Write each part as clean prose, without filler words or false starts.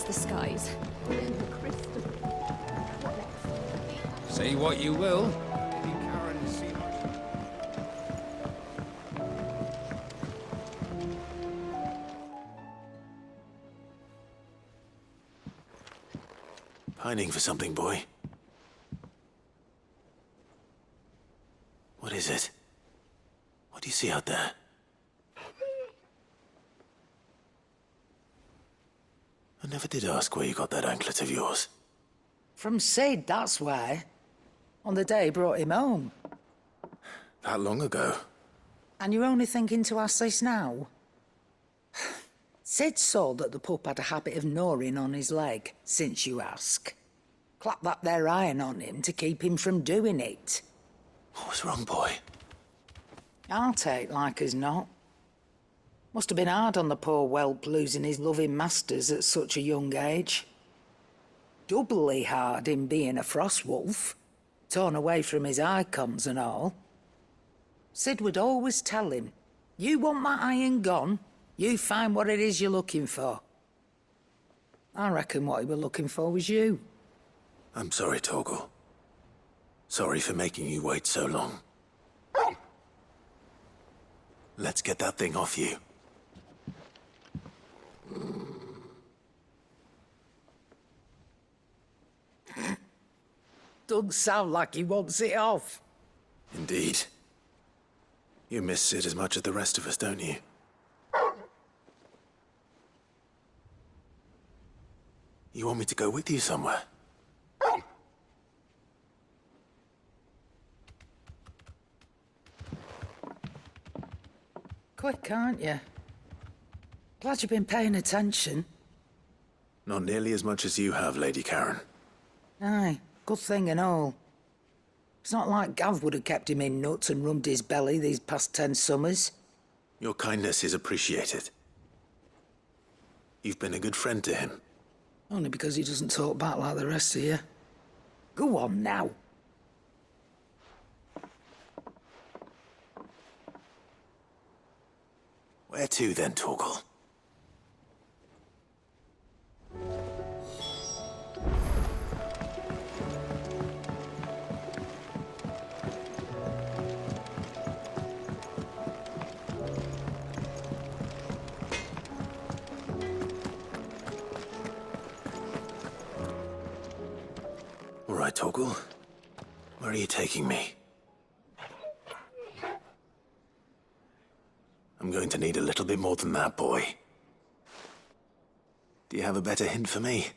Curse the skies. Say what you will. Lady Karen seemed... Pining for something, boy. What is it? What do you see out there? I never did ask where you got that anklet of yours. From Sid, that's why. On the day he brought him home. That long ago? And you're only thinking to ask this now? Sid saw that the pup had a habit of gnawing on his leg, since you ask. Clap that there iron on him to keep him from doing it. What was wrong, boy? I'll take like as not. Must have been hard on the poor whelp losing his loving masters at such a young age. Doubly hard in being a frost wolf, torn away from his icons and all. Sid would always tell him, you want that iron gone, you find what it is you're looking for. I reckon what he were looking for was you. I'm sorry, Torgal. Sorry for making you wait so long. Let's get that thing off you. Doesn't sound like he wants it off. Indeed. You miss Sid as much as the rest of us, don't you? You want me to go with you somewhere? Quick, aren't you? Glad you've been paying attention. Not nearly as much as you have, Lady Karen. Aye, good thing and all. It's not like Gav would have kept him in nuts and rubbed his belly these past 10 summers. Your kindness is appreciated. You've been a good friend to him. Only because he doesn't talk back like the rest of you. Go on now. Where to then, Torgal? All right, Torgal. Where are you taking me? I'm going to need a little bit more than that, boy. Do you have a better hint for me?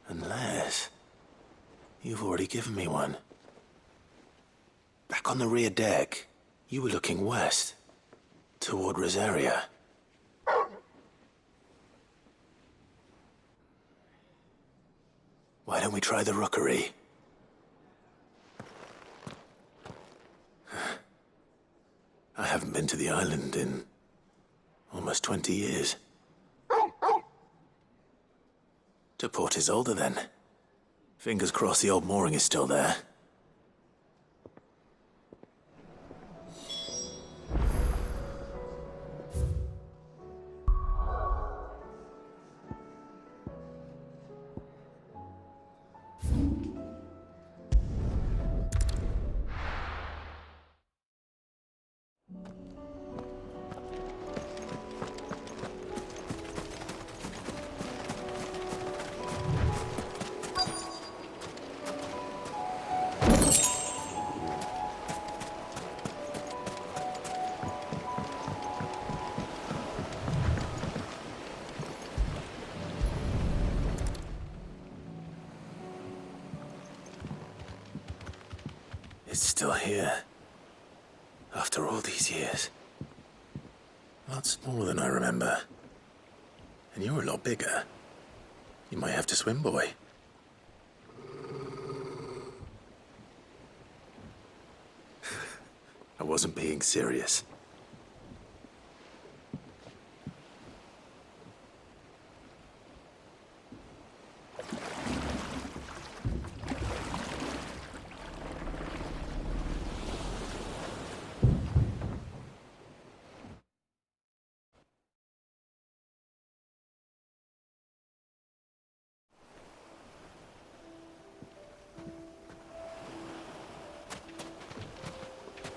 Unless... you've already given me one. Back on the rear deck, you were looking west, toward Rosaria. Why don't we try the rookery? I haven't been to the island in almost 20 years. To Port Isolde, then. Fingers crossed the old mooring is still there. It's still here. After all these years. A lot smaller than I remember. And you're a lot bigger. You might have to swim, boy. I wasn't being serious.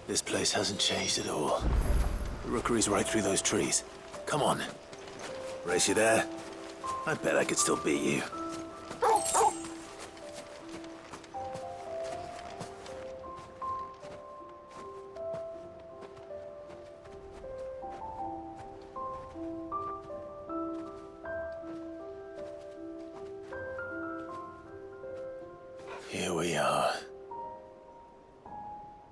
This place hasn't changed at all. The rookery's right through those trees. Come on. Race you there? I bet I could still beat you. Here we are.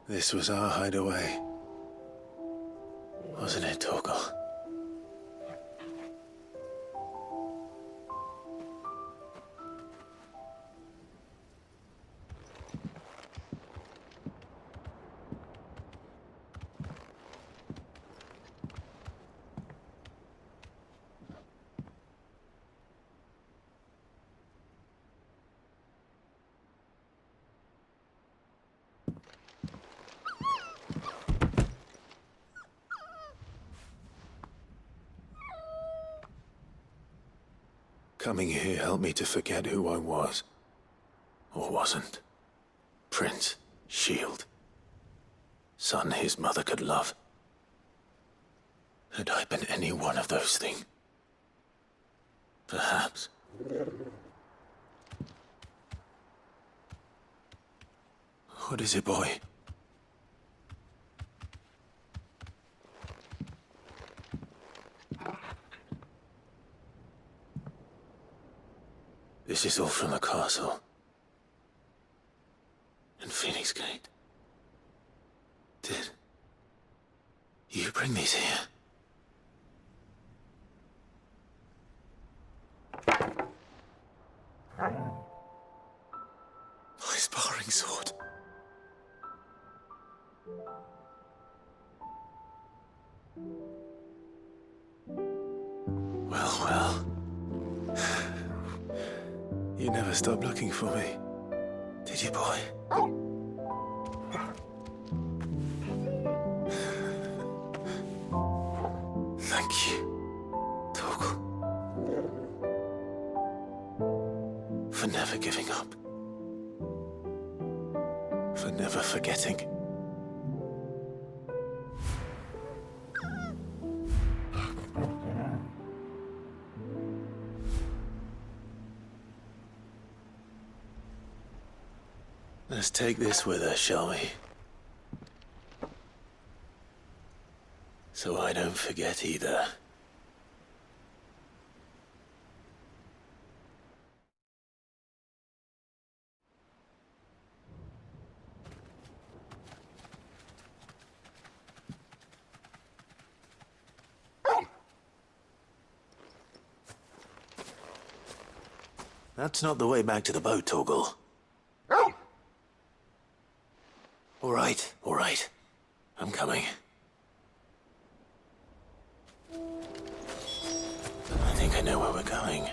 This was our hideaway. Wasn't it, Torgal? Coming here helped me to forget who I was. Or wasn't. Prince, shield. Son his mother could love. Had I been any one of those things? Perhaps. What is it, boy? This is all from the castle. And Phoenix Gate. Did you bring these here? My sparring sword. Well. You never stopped looking for me, did you, boy? Thank you, Torgal. For never giving up. For never forgetting. Let's take this with us, shall we? So I don't forget either. That's not the way back to the boat, Torgal. All right. I'm coming. I think I know where we're going.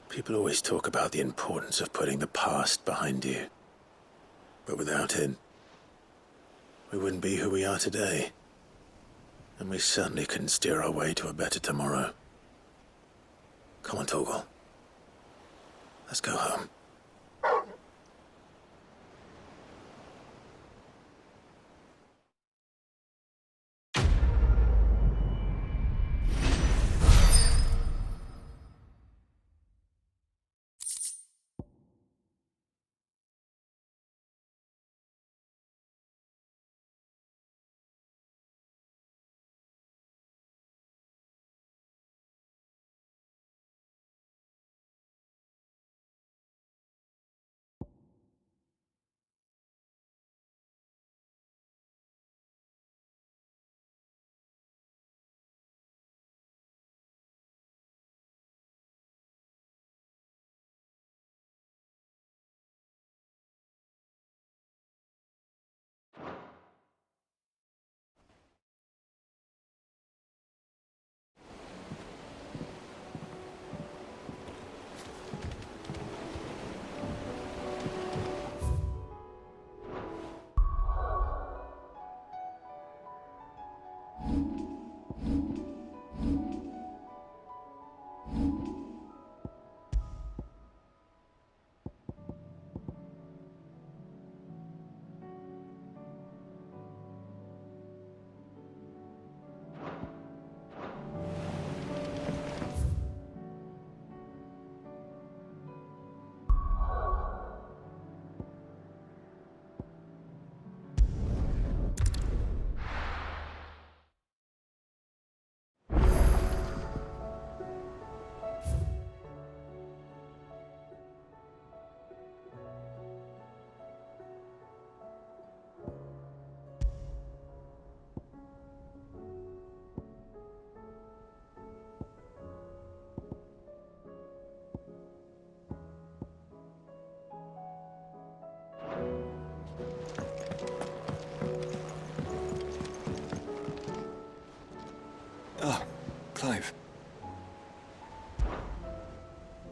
People always talk about the importance of putting the past behind you. But without it, we wouldn't be who we are today. And we certainly couldn't steer our way to a better tomorrow. Come on, Torgal. Let's go home.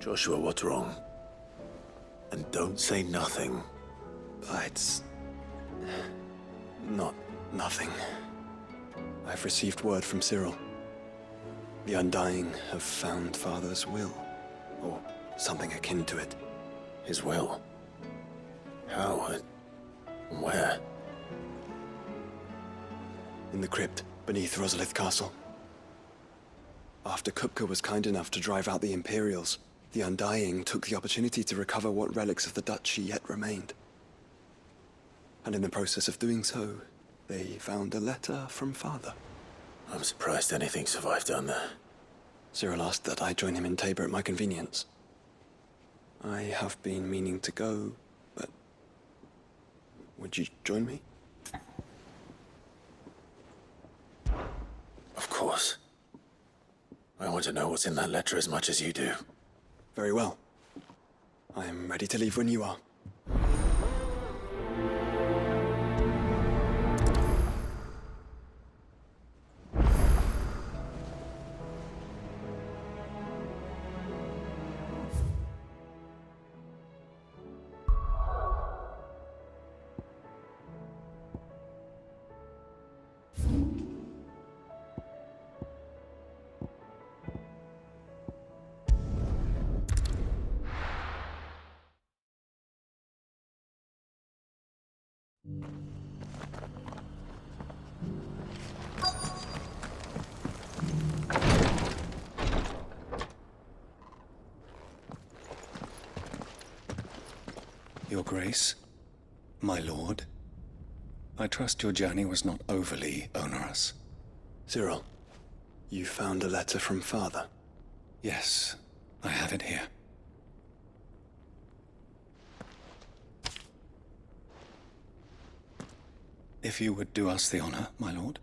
Joshua, what's wrong? And don't say nothing. It's... not nothing. I've received word from Cyril. The Undying have found Father's will, or something akin to it. His will? How? Where? In the crypt beneath Rosalith Castle. After Kupka was kind enough to drive out the Imperials, the Undying took the opportunity to recover what relics of the Duchy yet remained. And in the process of doing so, they found a letter from Father. I'm surprised anything survived down there. Cyril asked that I join him in Tabor at my convenience. I have been meaning to go, but... would you join me? Of course. I want to know what's in that letter as much as you do. Very well. I am ready to leave when you are. Your Grace, my lord, I trust your journey was not overly onerous. Cyril, you found a letter from Father. Yes, I have it here. If you would do us the honor, my lord.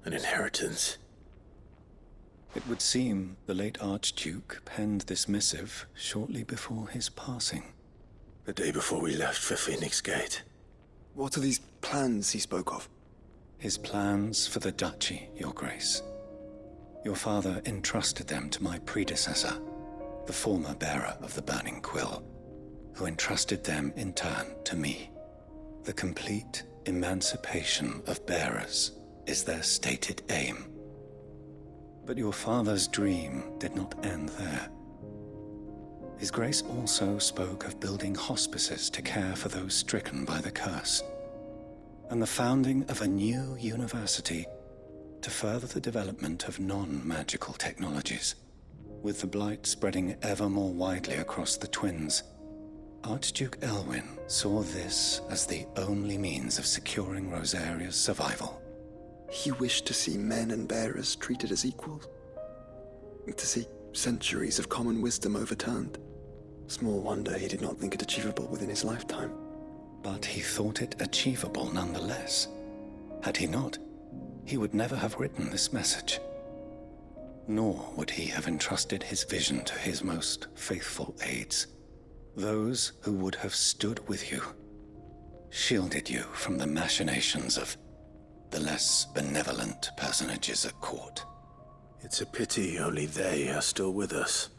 An inheritance. It would seem the late Archduke penned this missive shortly before his passing. The day before we left for Phoenix Gate. What are these plans he spoke of? His plans for the Duchy, Your Grace. Your father entrusted them to my predecessor, the former bearer of the Burning Quill, who entrusted them in turn to me. The complete emancipation of bearers is their stated aim. But your father's dream did not end there. His Grace also spoke of building hospices to care for those stricken by the curse, and the founding of a new university to further the development of non-magical technologies. With the blight spreading ever more widely across the twins, Archduke Elwyn saw this as the only means of securing Rosaria's survival. He wished to see men and bearers treated as equals. To see centuries of common wisdom overturned. Small wonder he did not think it achievable within his lifetime. But he thought it achievable nonetheless. Had he not, he would never have written this message. Nor would he have entrusted his vision to his most faithful aides, those who would have stood with you, shielded you from the machinations of the less benevolent personages at court. It's a pity only they are still with us.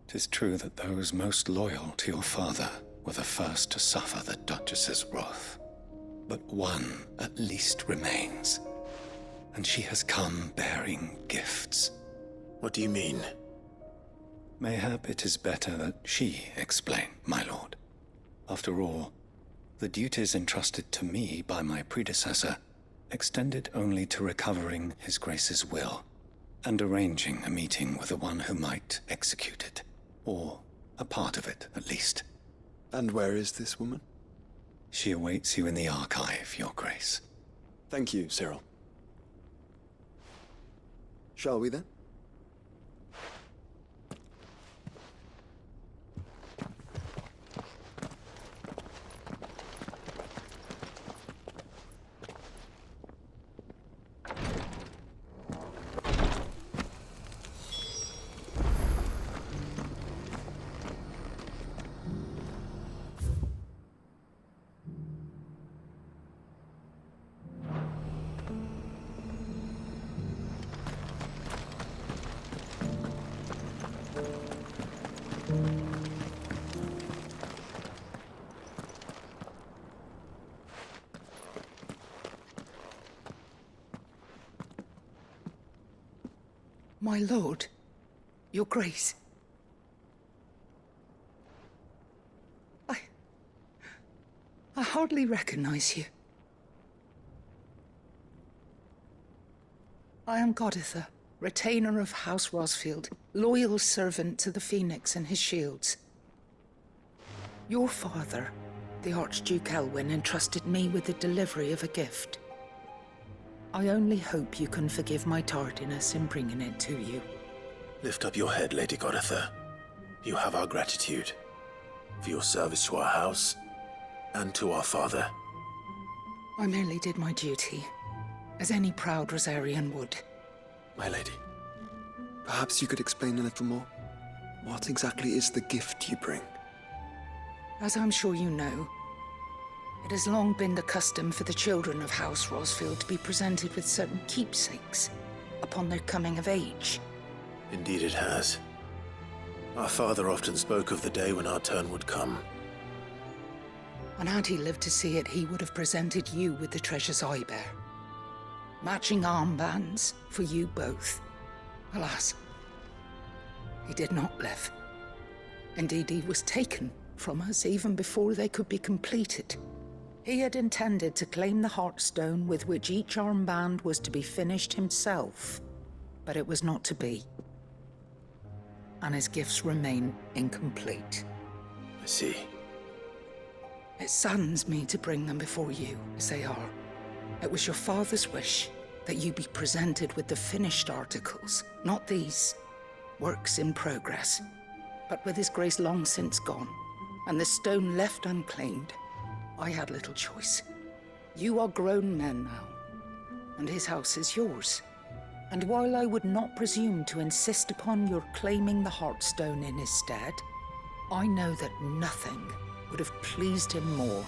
'Tis true that those most loyal to your father were the first to suffer the Duchess's wrath. But one at least remains, and she has come bearing gifts. What do you mean? Mayhap it is better that she explain, my lord. After all, the duties entrusted to me by my predecessor extended only to recovering His Grace's will. and arranging a meeting with the one who might execute it. Or a part of it, at least. And where is this woman? She awaits you in the archive, Your Grace. Thank you, Cyril. Shall we then? My lord, Your Grace. I hardly recognize you. I am Goditha, retainer of House Rosfield, loyal servant to the Phoenix and his shields. Your father, the Archduke Elwyn, entrusted me with the delivery of a gift. I only hope you can forgive my tardiness in bringing it to you. Lift up your head, Lady Goditha. You have our gratitude for your service to our house and to our father. I merely did my duty, as any proud Rosarian would. My lady, perhaps you could explain a little more? What exactly is the gift you bring? As I'm sure you know, it has long been the custom for the children of House Rosfield to be presented with certain keepsakes upon their coming of age. Indeed it has. Our father often spoke of the day when our turn would come. And had he lived to see it, he would have presented you with the treasures I bear. Matching armbands for you both. Alas, he did not live. Indeed, he was taken from us even before they could be completed. He had intended to claim the Heartstone with which each armband was to be finished himself, but it was not to be. And his gifts remain incomplete. I see. It saddens me to bring them before you, as they are. It was your father's wish that you be presented with the finished articles, not these works in progress. But with his grace long since gone, and the stone left unclaimed, I had little choice. You are grown men now, and his house is yours. And while I would not presume to insist upon your claiming the Heartstone in his stead, I know that nothing would have pleased him more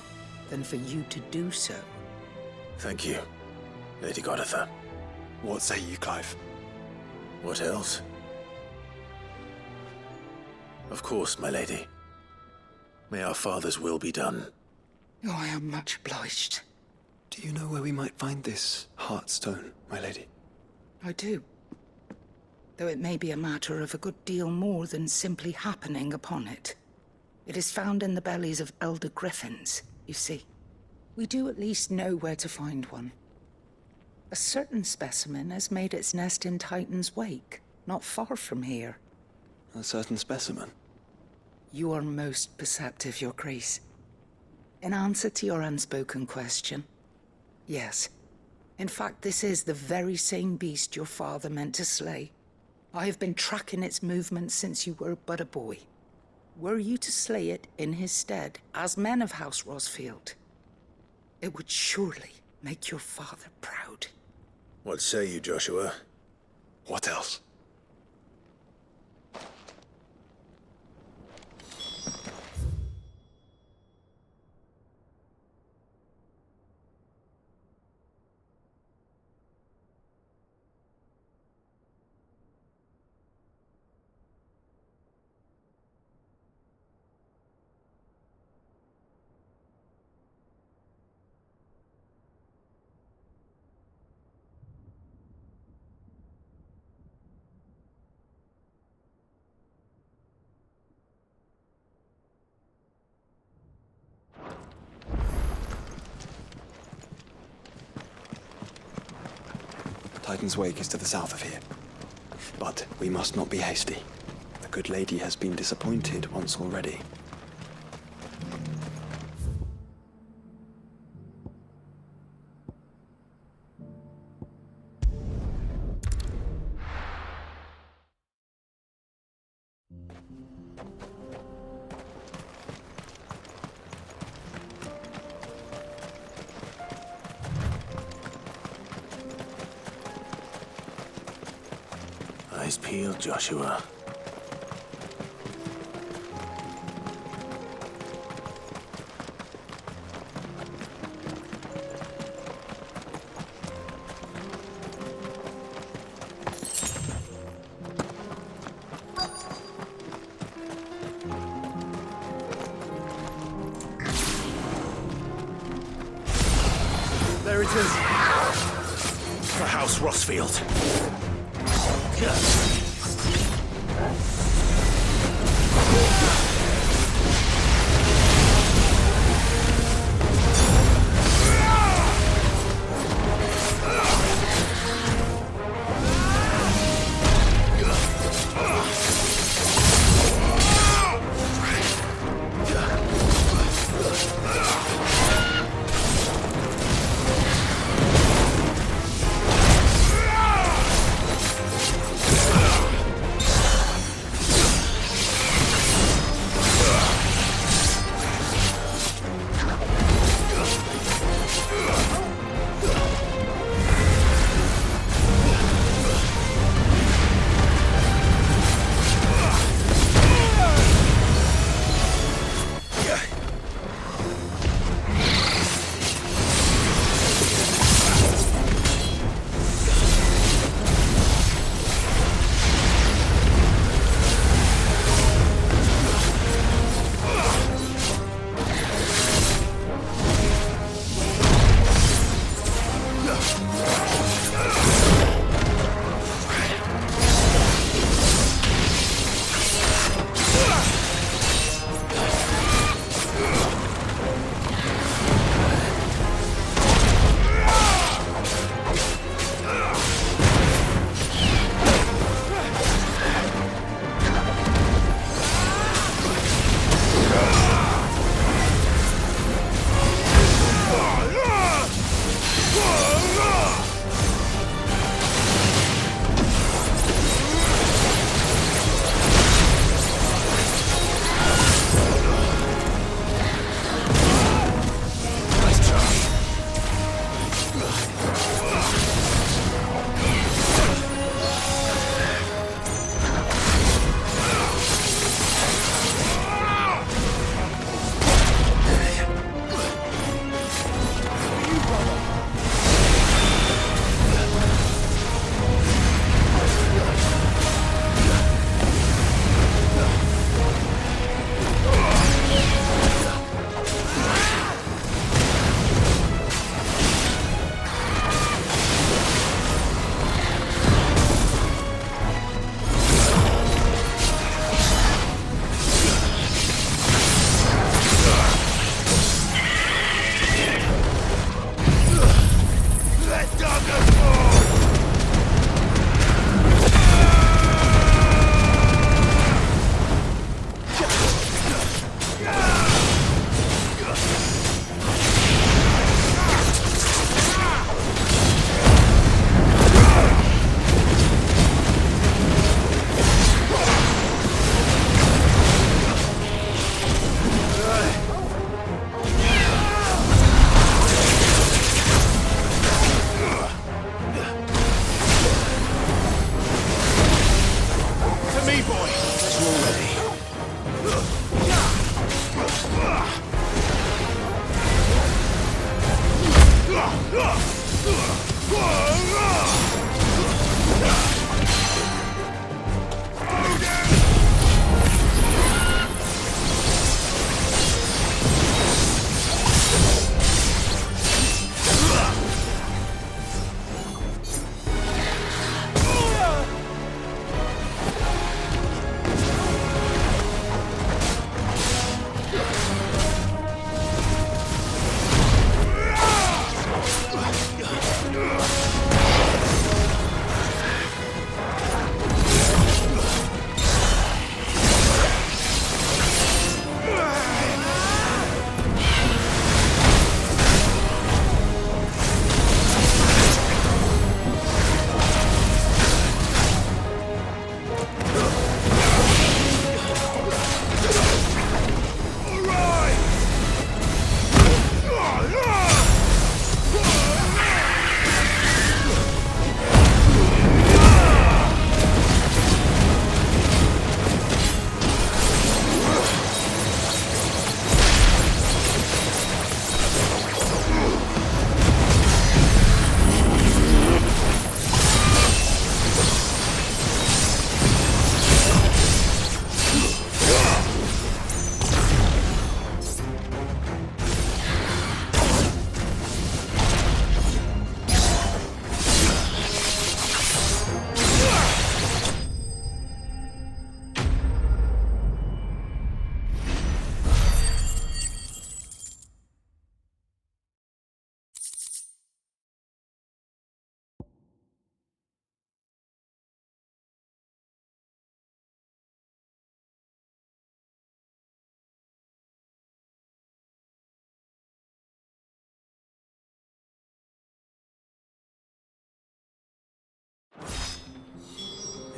than for you to do so. Thank you, Lady Goditha. What say you, Clive? What else? Of course, my lady. May our father's will be done. Oh, I am much obliged. Do you know where we might find this Heartstone, my lady? I do. Though it may be a matter of a good deal more than simply happening upon it. It is found in the bellies of elder griffins, you see. We do at least know where to find one. A certain specimen has made its nest in Titan's Wake, not far from here. A certain specimen? You are most perceptive, Your Grace. In answer to your unspoken question, yes. In fact, this is the very same beast your father meant to slay. I have been tracking its movements since you were but a boy. Were you to slay it in his stead, as men of House Rosfield, it would surely make your father proud. What say you, Joshua? What else? Titan's Wake is to the south of here. But we must not be hasty. The good lady has been disappointed once already. Eyes peeled, Joshua. There it is. For House Rossfield.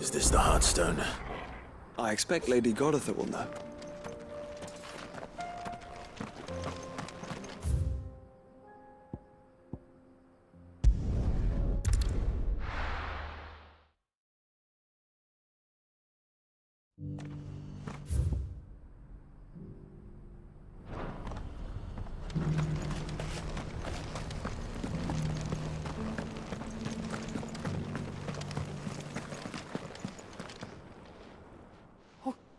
Is this the Heartstone? I expect Lady Goditha will know.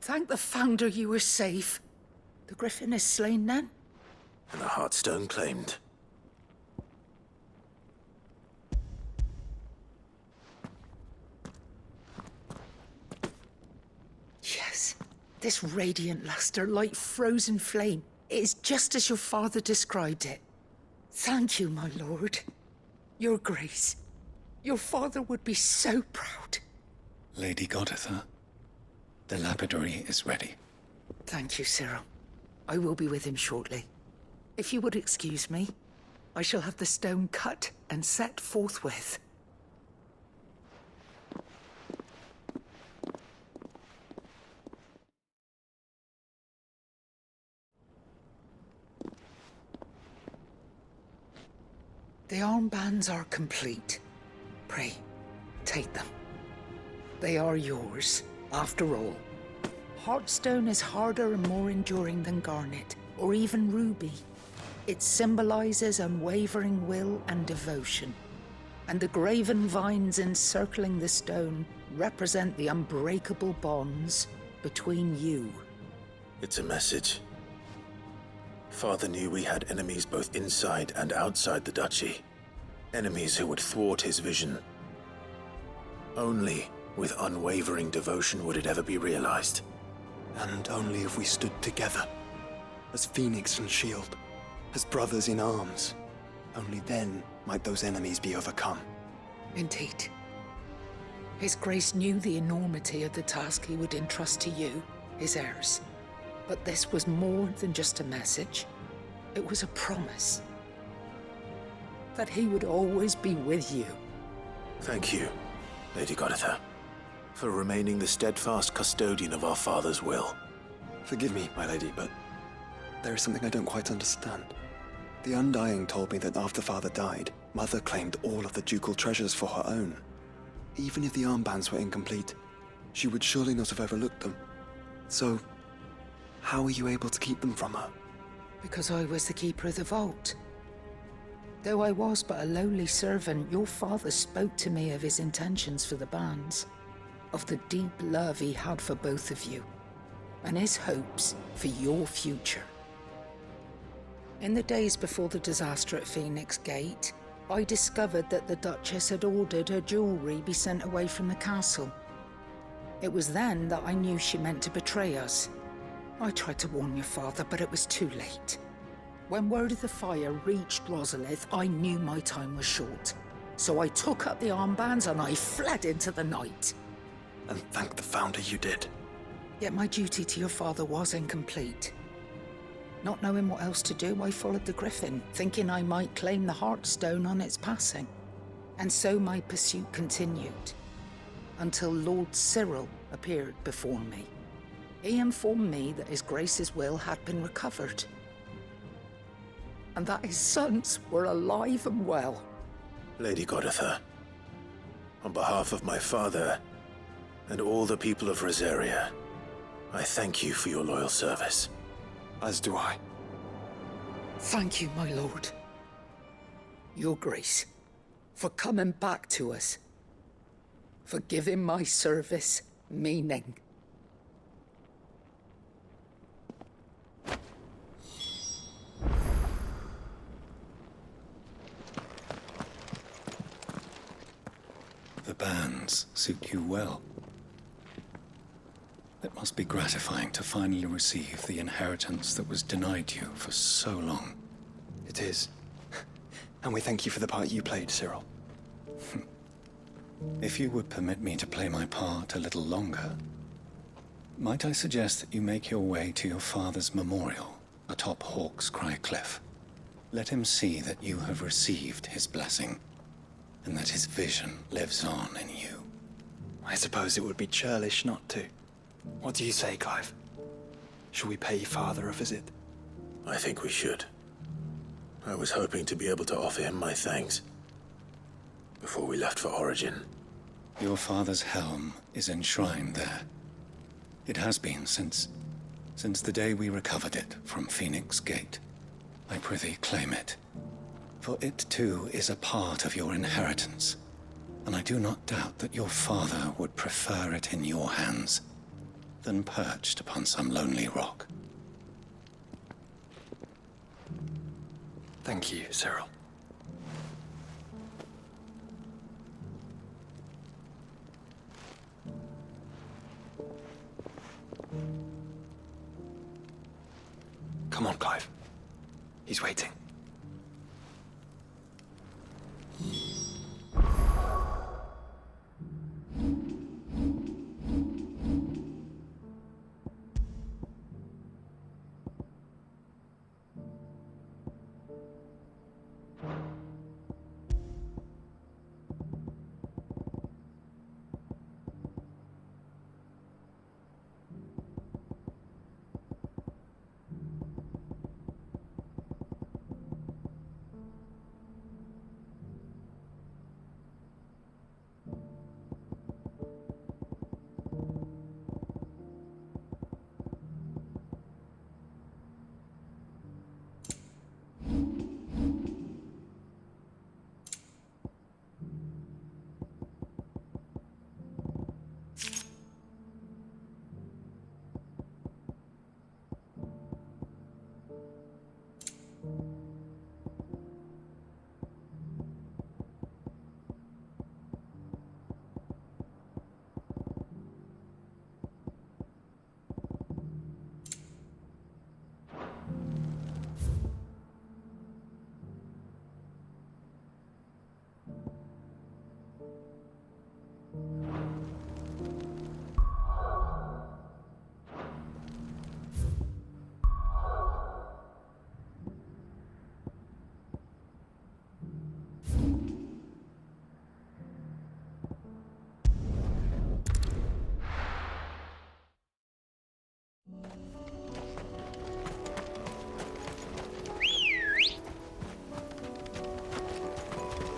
Thank the Founder you were safe. The Griffin is slain then? And the Heartstone claimed. Yes. This radiant luster, like frozen flame, it is just as your father described it. Thank you, my lord. Your grace. Your father would be so proud. Lady Goditha, the lapidary is ready. Thank you, Cyril. I will be with him shortly. If you would excuse me, I shall have the stone cut and set forthwith. The armbands are complete. Pray, take them. They are yours, after all. Heartstone is harder and more enduring than garnet, or even ruby. It symbolizes unwavering will and devotion. And the graven vines encircling the stone represent the unbreakable bonds between you. It's a message. Father knew we had enemies both inside and outside the duchy. Enemies who would thwart his vision. Only with unwavering devotion would it ever be realized. And only if we stood together, as Phoenix and Shield, as brothers in arms, only then might those enemies be overcome. Indeed. His Grace knew the enormity of the task he would entrust to you, his heirs. But this was more than just a message. It was a promise. That he would always be with you. Thank you, Lady Goditha, for remaining the steadfast custodian of our father's will. Forgive me, my lady, but there is something I don't quite understand. The Undying told me that after Father died, Mother claimed all of the ducal treasures for her own. Even if the armbands were incomplete, she would surely not have overlooked them. So, how were you able to keep them from her? Because I was the keeper of the vault. Though I was but a lowly servant, your father spoke to me of his intentions for the bands, of the deep love he had for both of you, and his hopes for your future. In the days before the disaster at Phoenix Gate, I discovered that the Duchess had ordered her jewelry be sent away from the castle. It was then that I knew she meant to betray us. I tried to warn your father, but it was too late. When word of the fire reached Rosalith, I knew my time was short. So I took up the armbands and I fled into the night. And thank the Founder you did. Yet my duty to your father was incomplete. Not knowing what else to do, I followed the Griffin, thinking I might claim the Heartstone on its passing. And so my pursuit continued, until Lord Cyril appeared before me. He informed me that his Grace's will had been recovered, and that his sons were alive and well. Lady Goditha, on behalf of my father and all the people of Rosaria, I thank you for your loyal service. As do I. Thank you, my lord. Your Grace, for coming back to us, for giving my service meaning. The bands suit you well. It must be gratifying to finally receive the inheritance that was denied you for so long. It is. And we thank you for the part you played, Cyril. If you would permit me to play my part a little longer, might I suggest that you make your way to your father's memorial atop Hawk's Cry Cliff? Let him see that you have received his blessing, and that his vision lives on in you. I suppose it would be churlish not to. What do you say, Clive? Shall we pay Father a visit? I think we should. I was hoping to be able to offer him my thanks before we left for Origin. Your father's helm is enshrined there. It has been since the day we recovered it from Phoenix Gate. I prithee claim it, for it too is a part of your inheritance, and I do not doubt that your father would prefer it in your hands than perched upon some lonely rock. Thank you, Cyril. Come on, Clive. He's waiting.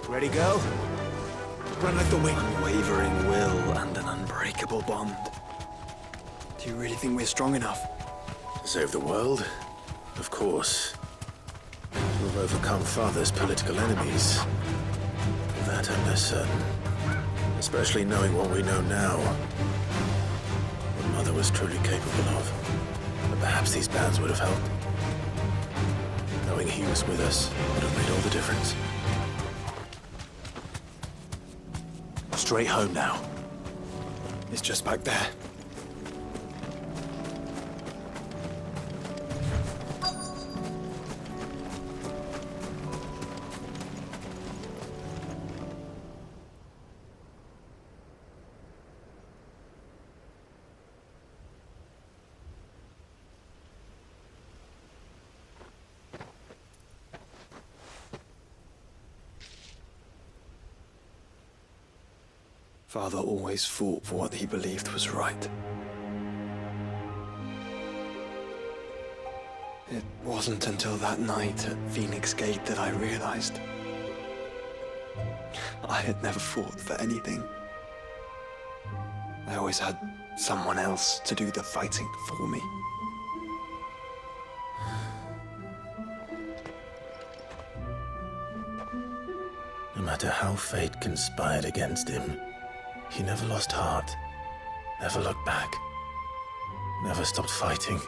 Ready, go? Run like the wind. Unwavering will and an unbreakable bond. Do you really think we're strong enough? Save the world? Of course. To have overcome Father's political enemies. Of that I'm less certain. Especially knowing what we know now. What Mother was truly capable of. But perhaps these bands would have helped. Knowing he was with us would have made all the difference. Straight home now. It's just back there. Father always fought for what he believed was right. It wasn't until that night at Phoenix Gate that I realized I had never fought for anything. I always had someone else to do the fighting for me. No matter how fate conspired against him, he never lost heart, never looked back, never stopped fighting.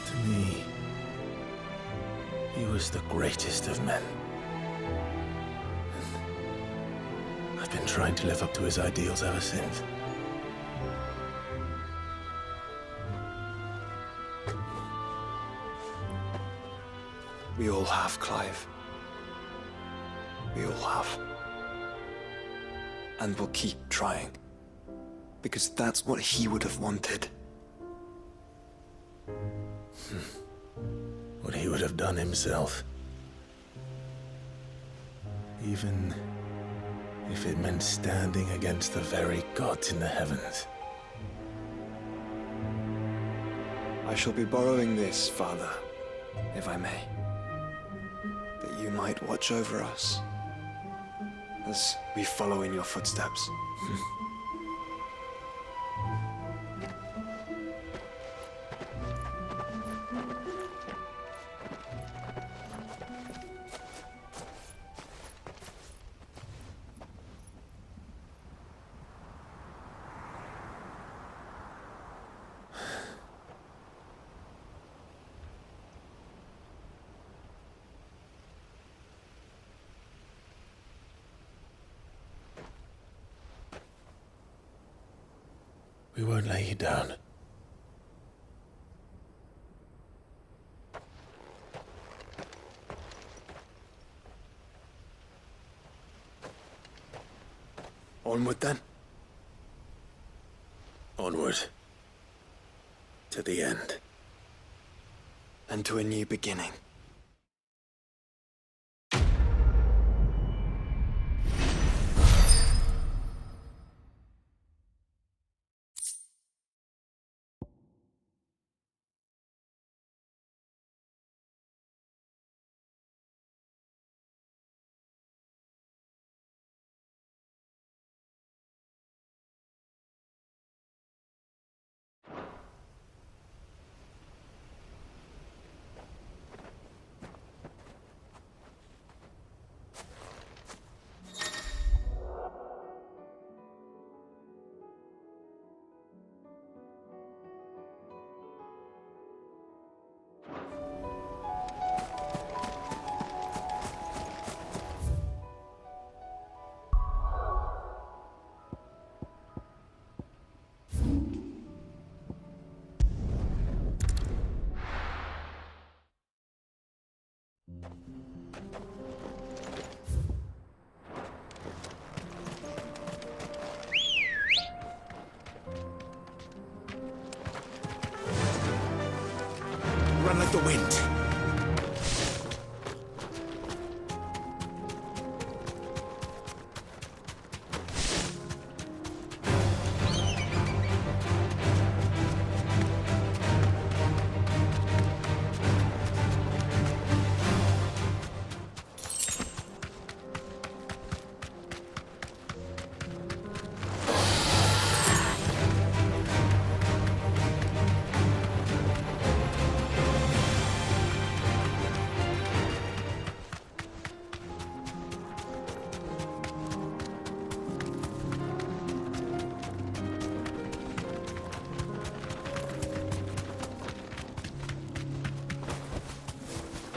To me, he was the greatest of men. And I've been trying to live up to his ideals ever since. We all have, Clive. We all have. And we'll keep trying. Because that's what he would have wanted. What he would have done himself. Even if it meant standing against the very gods in the heavens. I shall be borrowing this, Father, if I may, that you might watch over us as we follow in your footsteps. We won't lay you down. Onward then. Onward. To the end. And to a new beginning. Run like the wind.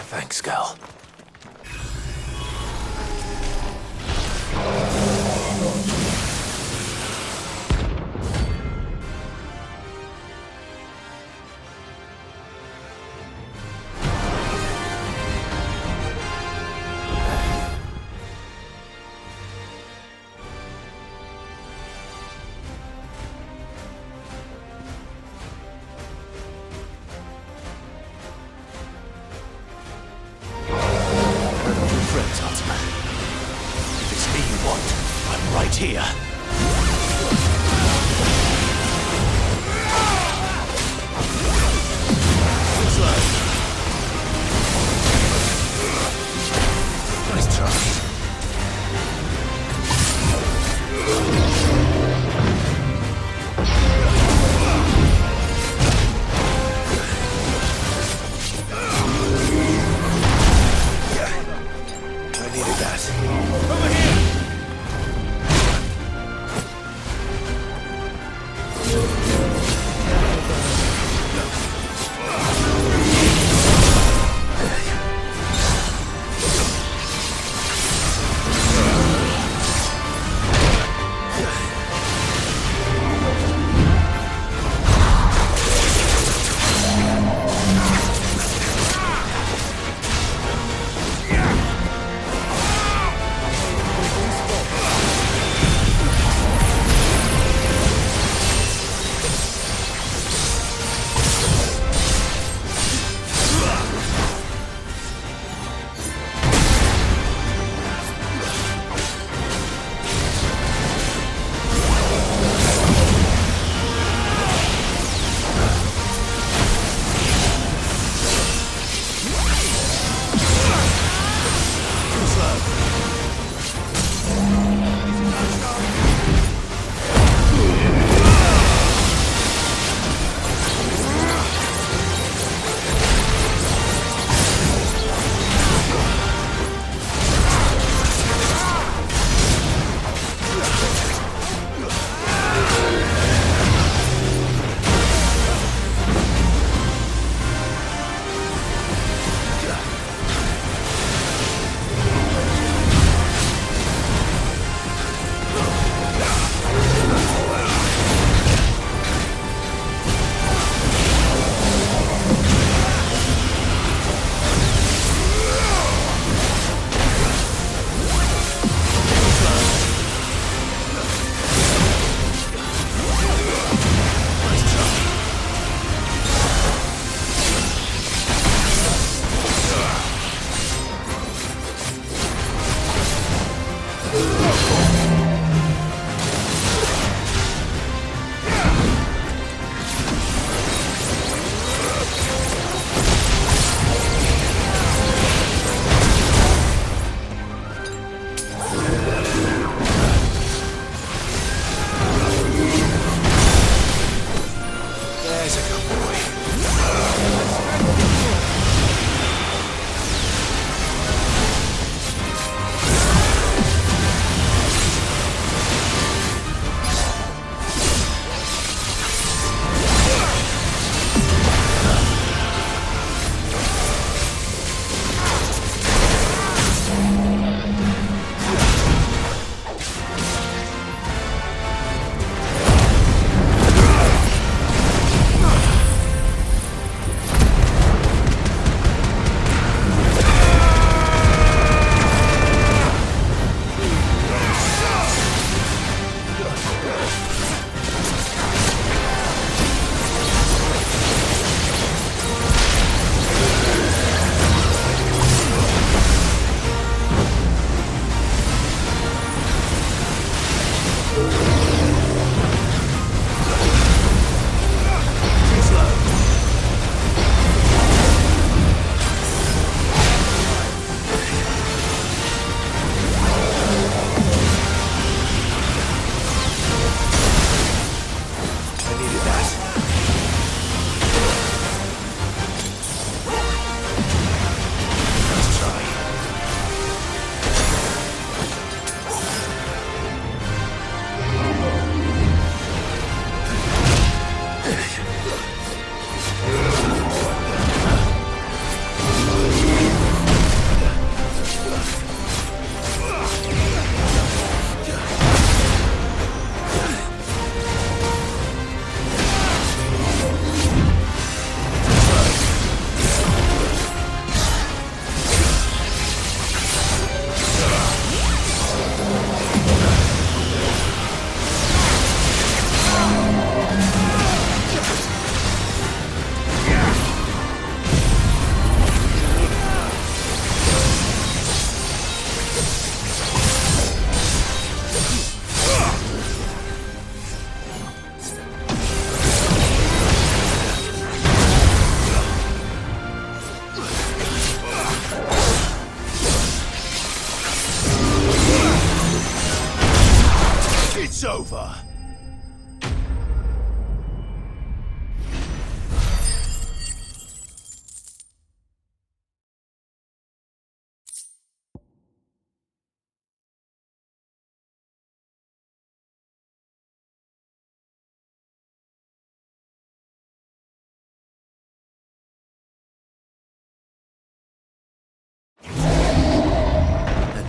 Thanks, Gal. Right here. Nice try. I needed that. Over here!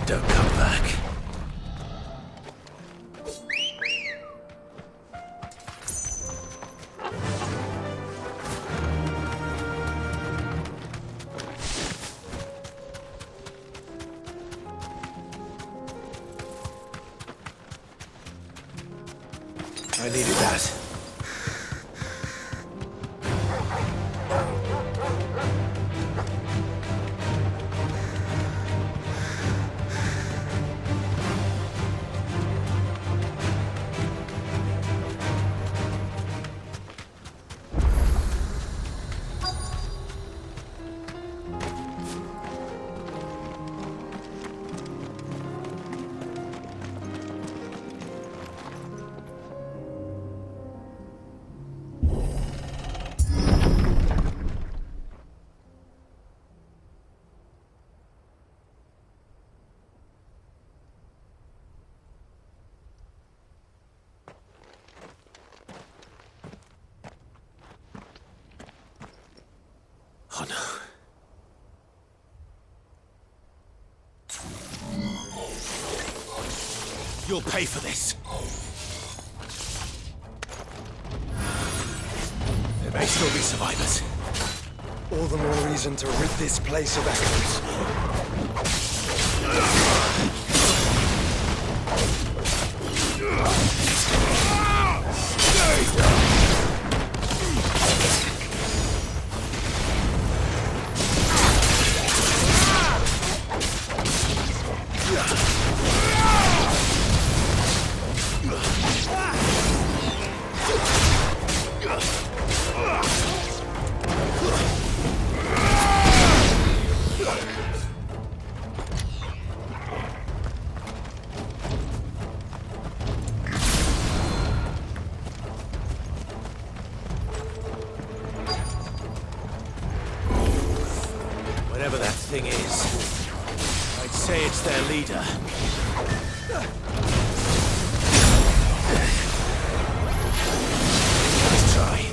don't come back. I needed that. Oh no. You'll pay for this. There may still be survivors. All the more reason to rid this place of echoes. Whatever that thing is, I'd say it's their leader. Nice try.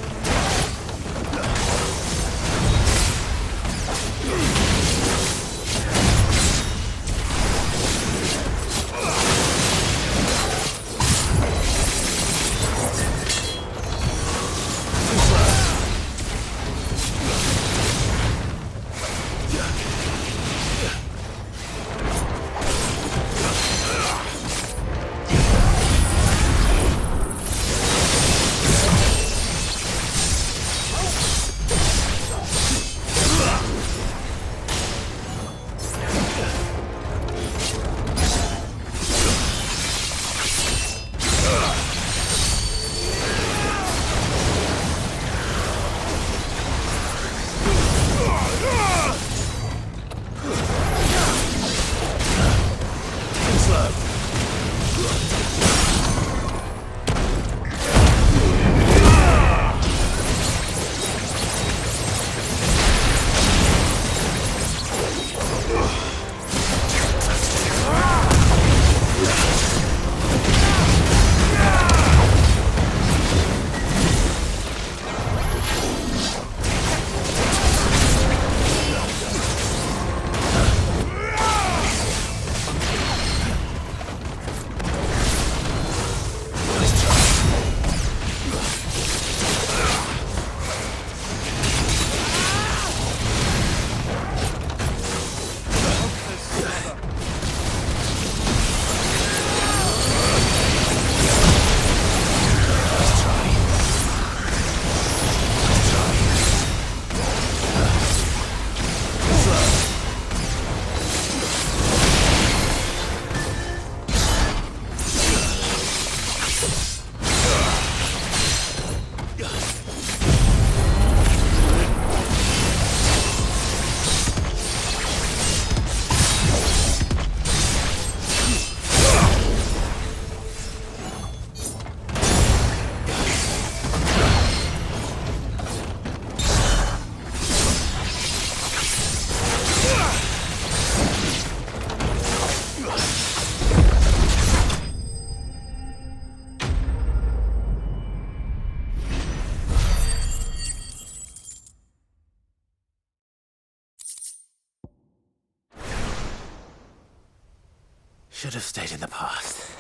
should have stayed in the past.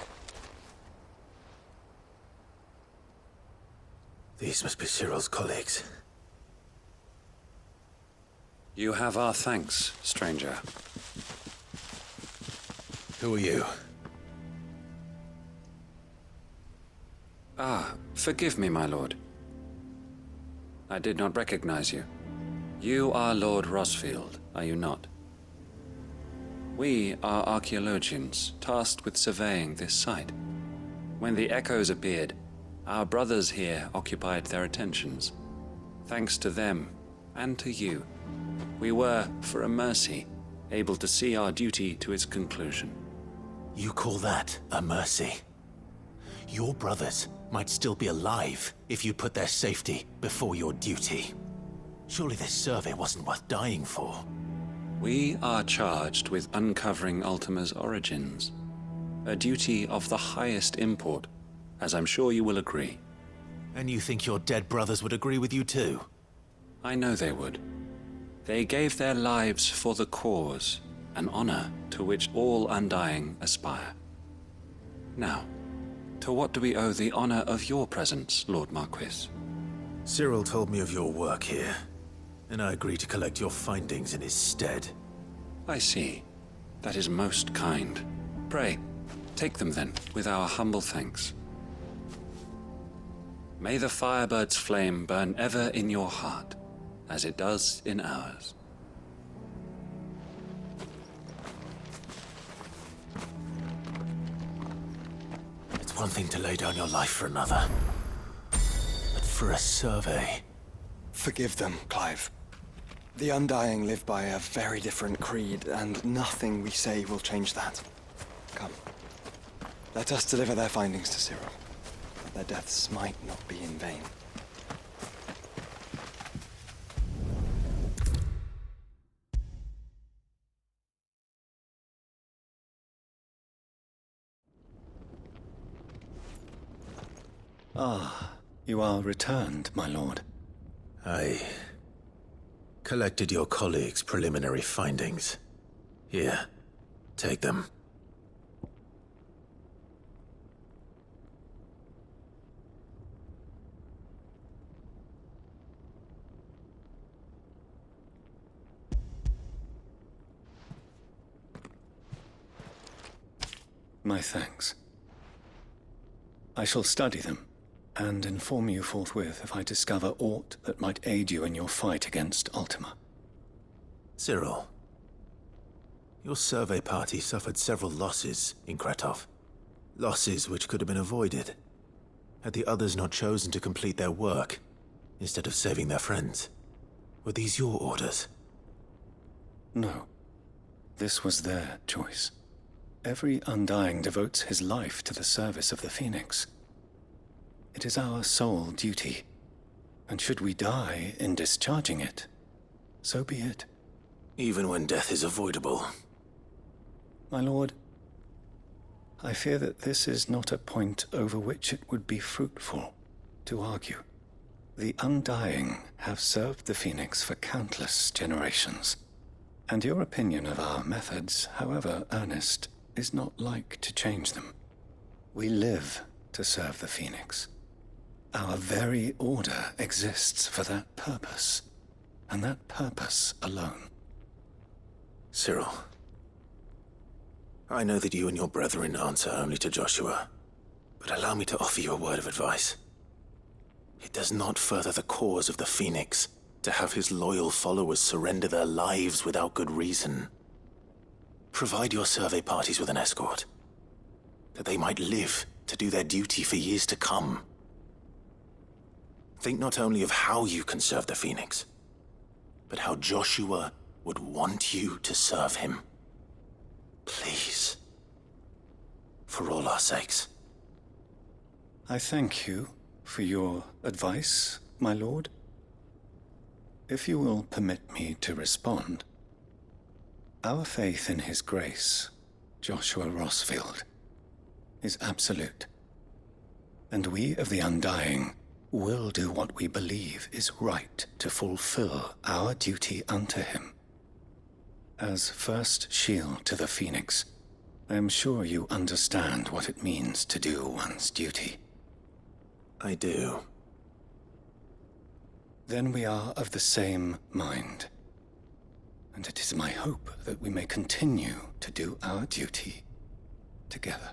These must be Cyril's colleagues. You have our thanks, stranger. Who are you? Ah, forgive me, my lord. I did not recognize you. You are Lord Rosfield, are you not? We are archaeologians, tasked with surveying this site. When the echoes appeared, our brothers here occupied their attentions. Thanks to them, and to you, we were, for a mercy, able to see our duty to its conclusion. You call that a mercy? Your brothers might still be alive if you put their safety before your duty. Surely this survey wasn't worth dying for. We are charged with uncovering Ultima's origins. A duty of the highest import, as I'm sure you will agree. And you think your dead brothers would agree with you too? I know they would. They gave their lives for the cause, an honor to which all Undying aspire. Now, to what do we owe the honor of your presence, Lord Marquis? Cyril told me of your work here, and I agreed to collect your findings in his stead. I see. That is most kind. Pray, take them then, with our humble thanks. May the Firebird's flame burn ever in your heart, as it does in ours. It's one thing to lay down your life for another, but for a survey... Forgive them, Clive. The Undying live by a very different creed, and nothing we say will change that. Come. Let us deliver their findings to Cyril. Their deaths might not be in vain. Ah, you are returned, my lord. I collected your colleagues' preliminary findings. Here, take them. My thanks. I shall study them, and inform you forthwith if I discover aught that might aid you in your fight against Ultima. Cyril, your survey party suffered several losses in Kretov. Losses which could have been avoided, had the others not chosen to complete their work, instead of saving their friends. Were these your orders? No. This was their choice. Every Undying devotes his life to the service of the Phoenix. It is our sole duty, and should we die in discharging it, so be it. Even when death is avoidable. My lord, I fear that this is not a point over which it would be fruitful to argue. The Undying have served the Phoenix for countless generations, and your opinion of our methods, however earnest, is not like to change them. We live to serve the Phoenix. Our very order exists for that purpose, and that purpose alone. Cyril, I know that you and your brethren answer only to Joshua, but allow me to offer you a word of advice. It does not further the cause of the Phoenix to have his loyal followers surrender their lives without good reason. Provide your survey parties with an escort, that they might live to do their duty for years to come. Think not only of how you can serve the Phoenix, but how Joshua would want you to serve him. Please. For all our sakes. I thank you for your advice, my lord. If you will permit me to respond, our faith in his grace, Joshua Rosfield, is absolute. And we of the Undying will do what we believe is right to fulfill our duty unto him. As first shield to the Phoenix, I am sure you understand what it means to do one's duty. I do. Then we are of the same mind. And it is my hope that we may continue to do our duty together.